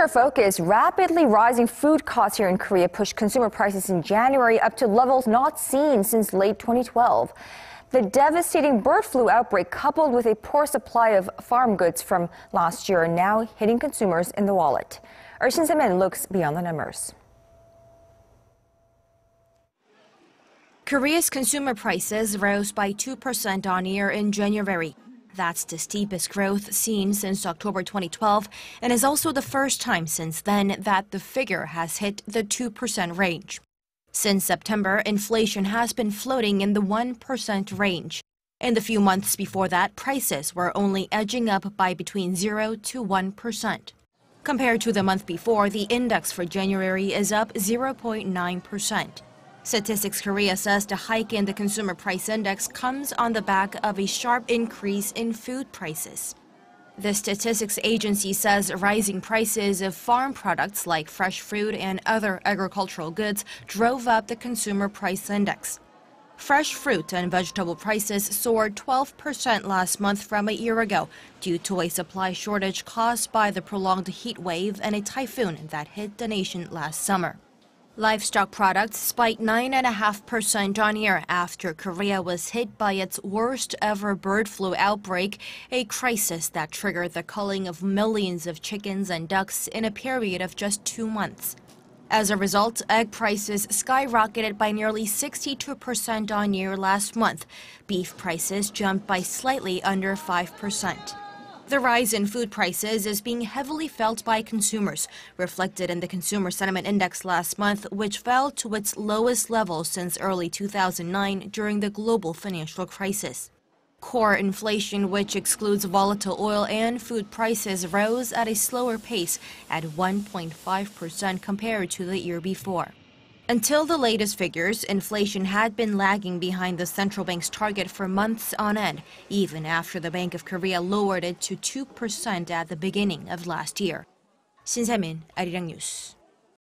our focus, rapidly rising food costs here in Korea pushed consumer prices in January up to levels not seen since late 2012. The devastating bird flu outbreak, coupled with a poor supply of farm goods from last year, are now hitting consumers in the wallet. Our Shin Se-min looks beyond the numbers. Korea's consumer prices rose by 2% on year in January. That's the steepest growth seen since October 2012, and is also the first time since then that the figure has hit the 2% range. Since September, inflation has been floating in the 1% range. In the few months before that, prices were only edging up by between 0 to 1%. Compared to the month before, the index for January is up 0.9%. Statistics Korea says the hike in the consumer price index comes on the back of a sharp increase in food prices. The statistics agency says rising prices of farm products like fresh fruit and other agricultural goods drove up the consumer price index. Fresh fruit and vegetable prices soared 12% last month from a year ago due to a supply shortage caused by the prolonged heat wave and a typhoon that hit the nation last summer. Livestock products spiked 9.5% on year after Korea was hit by its worst ever bird flu outbreak, a crisis that triggered the culling of millions of chickens and ducks in a period of just 2 months. As a result, egg prices skyrocketed by nearly 62% on year last month. Beef prices jumped by slightly under 5%. The rise in food prices is being heavily felt by consumers, reflected in the Consumer Sentiment Index last month, which fell to its lowest level since early 2009 during the global financial crisis. Core inflation, which excludes volatile oil and food prices, rose at a slower pace at 1.5% compared to the year before. Until the latest figures, inflation had been lagging behind the central bank's target for months on end, even after the Bank of Korea lowered it to 2% at the beginning of last year. Shin Se-min, Arirang News.